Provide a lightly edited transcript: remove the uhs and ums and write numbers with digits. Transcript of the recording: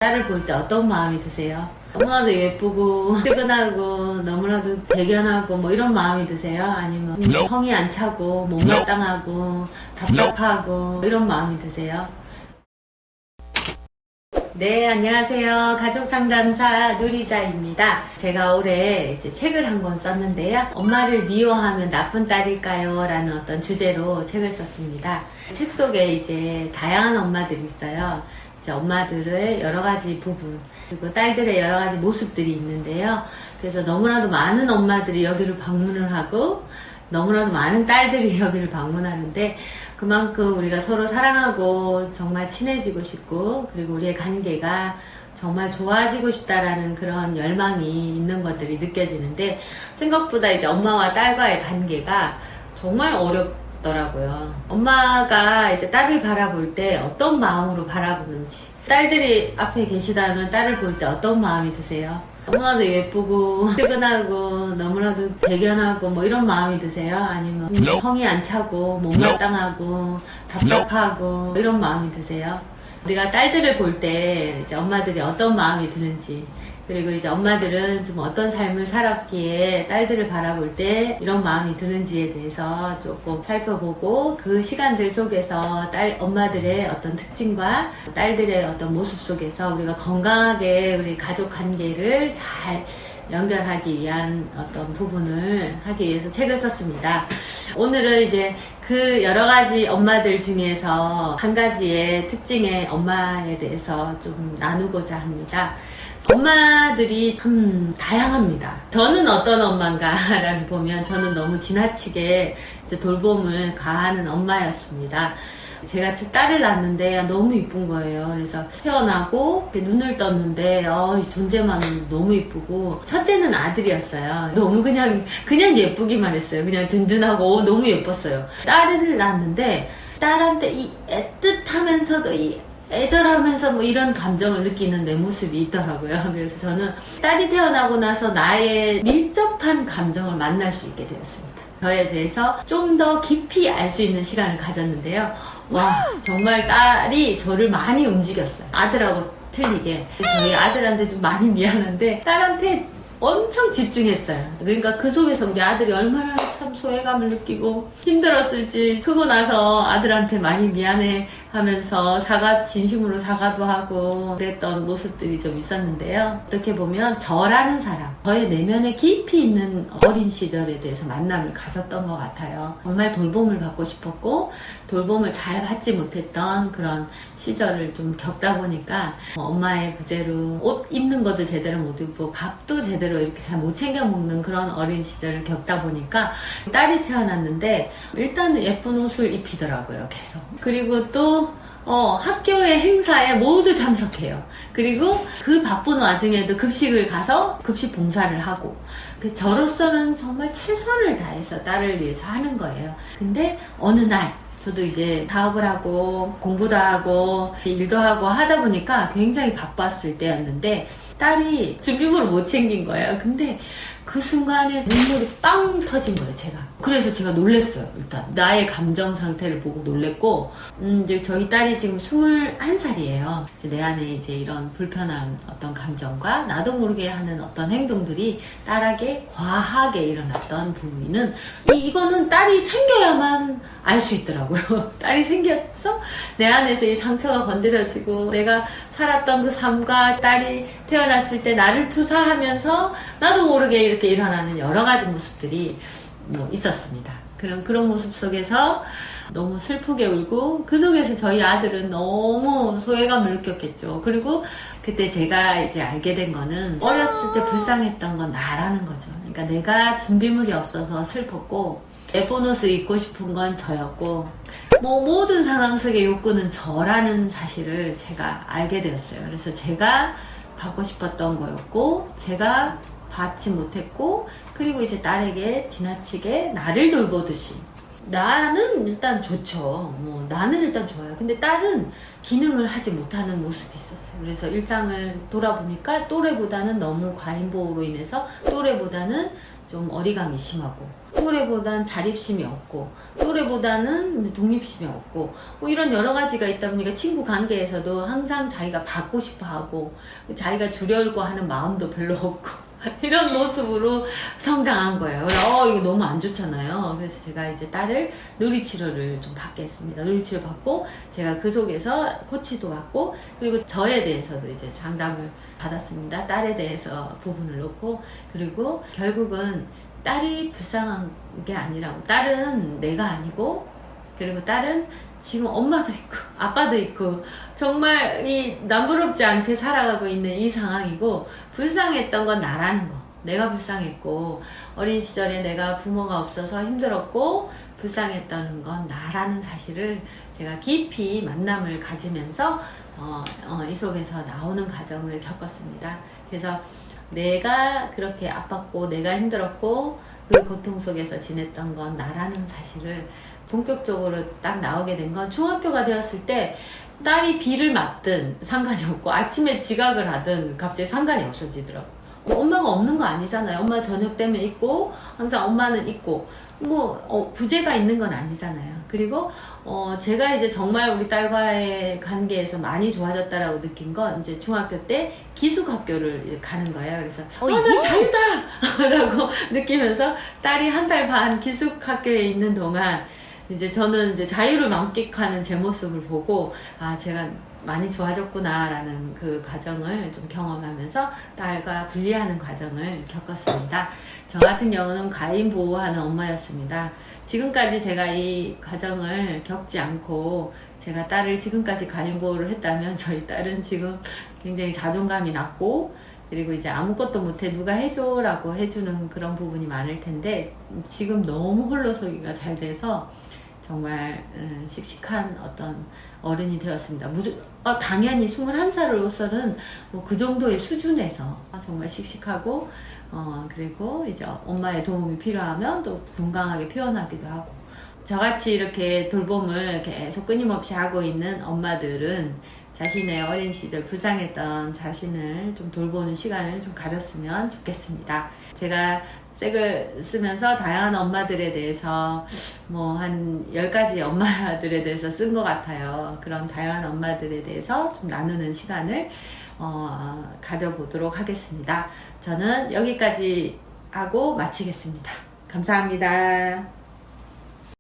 딸을 볼 때 어떤 마음이 드세요? 너무나도 예쁘고 뜨끈하고 너무나도 대견하고 뭐 이런 마음이 드세요? 아니면 성이 안 차고 못마땅하고 답답하고 이런 마음이 드세요? 네, 안녕하세요. 가족상담사 누리자입니다. 제가 올해 이제 책을 한 권 썼는데요. 엄마를 미워하면 나쁜 딸일까요? 라는 어떤 주제로 책을 썼습니다. 책 속에 이제 다양한 엄마들이 있어요. 이제 엄마들의 여러 가지 부분, 그리고 딸들의 여러 가지 모습들이 있는데요. 그래서 너무나도 많은 엄마들이 여기를 방문을 하고, 너무나도 많은 딸들이 여기를 방문하는데, 그만큼 우리가 서로 사랑하고 정말 친해지고 싶고, 그리고 우리의 관계가 정말 좋아지고 싶다라는 그런 열망이 있는 것들이 느껴지는데, 생각보다 이제 엄마와 딸과의 관계가 정말 어렵더라고요. 엄마가 이제 딸을 바라볼 때 어떤 마음으로 바라보는지, 딸들이 앞에 계시다면 딸을 볼 때 어떤 마음이 드세요? 너무나도 예쁘고 뜨끈하고 너무나도 대견하고 뭐 이런 마음이 드세요? 아니면 성이 안 차고 못마땅하고 답답하고 이런 마음이 드세요? 우리가 딸들을 볼 때 이제 엄마들이 어떤 마음이 드는지, 그리고 이제 엄마들은 좀 어떤 삶을 살았기에 딸들을 바라볼 때 이런 마음이 드는지에 대해서 조금 살펴보고, 그 시간들 속에서 엄마들의 어떤 특징과 딸들의 어떤 모습 속에서 우리가 건강하게 우리 가족 관계를 잘 연결하기 위한 어떤 부분을 하기 위해서 책을 썼습니다. 오늘은 이제 그 여러 가지 엄마들 중에서 한 가지의 특징의 엄마에 대해서 좀 나누고자 합니다. 엄마들이 참 다양합니다. 저는 어떤 엄마인가라는 보면 저는 너무 지나치게 이제 돌봄을 가하는 엄마였습니다. 제가 딸을 낳았는데 너무 이쁜 거예요. 그래서 태어나고 눈을 떴는데 이 존재만은 너무 이쁘고, 첫째는 아들이었어요. 너무 그냥 예쁘기만 했어요. 그냥 든든하고 너무 예뻤어요. 딸을 낳았는데 딸한테 이 애틋하면서도 이 애절하면서 뭐 이런 감정을 느끼는 내 모습이 있더라고요. 그래서 저는 딸이 태어나고 나서 나의 밀접한 감정을 만날 수 있게 되었습니다. 저에 대해서 좀 더 깊이 알 수 있는 시간을 가졌는데요. 와, 정말 딸이 저를 많이 움직였어요. 아들하고 틀리게. 저희 아들한테 좀 많이 미안한데 딸한테 엄청 집중했어요. 그러니까 그 속에서 우리 아들이 얼마나 참 소외감을 느끼고 힘들었을지, 크고 나서 아들한테 많이 미안해 하면서 진심으로 사과도 하고 그랬던 모습들이 좀 있었는데요. 어떻게 보면 저라는 사람, 저의 내면에 깊이 있는 어린 시절에 대해서 만남을 가졌던 것 같아요. 정말 돌봄을 받고 싶었고 돌봄을 잘 받지 못했던 그런 시절을 좀 겪다 보니까 엄마의 부재로 옷 입는 것도 제대로 못 입고 밥도 제대로 이렇게 잘 못 챙겨 먹는 그런 어린 시절을 겪다 보니까 딸이 태어났는데 일단은 예쁜 옷을 입히더라고요, 계속. 그리고 또 학교의 행사에 모두 참석해요. 그리고 그 바쁜 와중에도 급식을 가서 급식 봉사를 하고, 저로서는 정말 최선을 다해서 딸을 위해서 하는 거예요. 근데 어느 날 저도 이제 사업을 하고 공부도 하고 일도 하고 하다 보니까 굉장히 바빴을 때였는데 딸이 준비물을 못 챙긴 거예요. 근데 그 순간에 눈물이 빵 터진 거예요, 제가. 그래서 제가 놀랬어요, 일단. 나의 감정 상태를 보고 놀랬고, 이제 저희 딸이 지금 21살이에요. 이제 내 안에 이제 이런 불편한 어떤 감정과 나도 모르게 하는 어떤 행동들이 딸에게 과하게 일어났던 부분은, 이거는 딸이 생겨야만 알 수 있더라고요. 딸이 생겨서 내 안에서 이 상처가 건드려지고, 내가 살았던 그 삶과 딸이 태어났을 때 나를 투사하면서 나도 모르게 이렇게 일어나는 여러 가지 모습들이 있었습니다. 그런 모습 속에서 너무 슬프게 울고, 그 속에서 저희 아들은 너무 소외감을 느꼈겠죠. 그리고 그때 제가 이제 알게 된 거는, 어렸을 때 불쌍했던 건 나라는 거죠. 그러니까 내가 준비물이 없어서 슬펐고, 예쁜 옷을 입고 싶은 건 저였고, 모든 상황 속의 욕구는 저라는 사실을 제가 알게 되었어요. 그래서 제가 받고 싶었던 거였고, 제가 받지 못했고, 그리고 이제 딸에게 지나치게 나를 돌보듯이, 나는 일단 좋죠. 나는 일단 좋아요. 근데 딸은 기능을 하지 못하는 모습이 있었어요. 그래서 일상을 돌아보니까 또래보다는 너무 과잉보호로 인해서 또래보다는 좀 어리광이 심하고, 또래보단 자립심이 없고 또래보다는 독립심이 없고 뭐 이런 여러 가지가 있다 보니까 친구 관계에서도 항상 자기가 받고 싶어 하고 자기가 주려고 하는 마음도 별로 없고 이런 모습으로 성장한 거예요. 그래서 이거 너무 안 좋잖아요. 그래서 제가 이제 딸을 누리치료를 좀 받게 했습니다. 누리치료 받고 제가 그 속에서 코치도 받고 그리고 저에 대해서도 이제 상담을 받았습니다. 딸에 대해서 부분을 놓고 그리고 결국은 딸이 불쌍한 게 아니라고 딸은 내가 아니고 그리고 딸은 지금 엄마도 있고 아빠도 있고 정말 이 남부럽지 않게 살아가고 있는 이 상황이고 불쌍했던 건 나라는 거 내가 불쌍했고 어린 시절에 내가 부모가 없어서 힘들었고 불쌍했던 건 나라는 사실을 제가 깊이 만남을 가지면서 이 속에서 나오는 과정을 겪었습니다. 그래서 내가 그렇게 아팠고 내가 힘들었고 그 고통 속에서 지냈던 건 나라는 사실을 본격적으로 딱 나오게 된 건 중학교가 되었을 때 딸이 비를 맞든 상관이 없고 아침에 지각을 하든 갑자기 상관이 없어지더라고. 엄마가 없는 거 아니잖아요. 엄마 저녁 때문에 있고 항상 엄마는 있고 뭐 부재가 있는 건 아니잖아요. 그리고 제가 이제 정말 우리 딸과의 관계에서 많이 좋아졌다라고 느낀 건 이제 중학교 때 기숙학교를 가는 거예요. 그래서 난 자유다! 라고 느끼면서 딸이 한 달 반 기숙학교에 있는 동안 이제 저는 이제 자유를 만끽하는 제 모습을 보고 제가 많이 좋아졌구나라는 그 과정을 좀 경험하면서 딸과 분리하는 과정을 겪었습니다. 저 같은 경우는 과잉 보호하는 엄마였습니다. 지금까지 제가 이 과정을 겪지 않고 제가 딸을 지금까지 과잉 보호를 했다면 저희 딸은 지금 굉장히 자존감이 낮고 그리고 이제 아무것도 못해 누가 해줘 라고 해주는 그런 부분이 많을 텐데 지금 너무 홀로서기가 잘 돼서 정말 씩씩한 어떤 어른이 되었습니다. 당연히 21살로서는 뭐 그 정도의 수준에서 정말 씩씩하고 그리고 이제 엄마의 도움이 필요하면 또 건강하게 표현하기도 하고 저같이 이렇게 돌봄을 계속 끊임없이 하고 있는 엄마들은 자신의 어린 시절 불쌍했던 자신을 좀 돌보는 시간을 좀 가졌으면 좋겠습니다. 제가 책을 쓰면서 다양한 엄마들에 대해서 뭐 한 10가지 엄마들에 대해서 쓴 것 같아요. 그런 다양한 엄마들에 대해서 좀 나누는 시간을 가져보도록 하겠습니다. 저는 여기까지 하고 마치겠습니다. 감사합니다.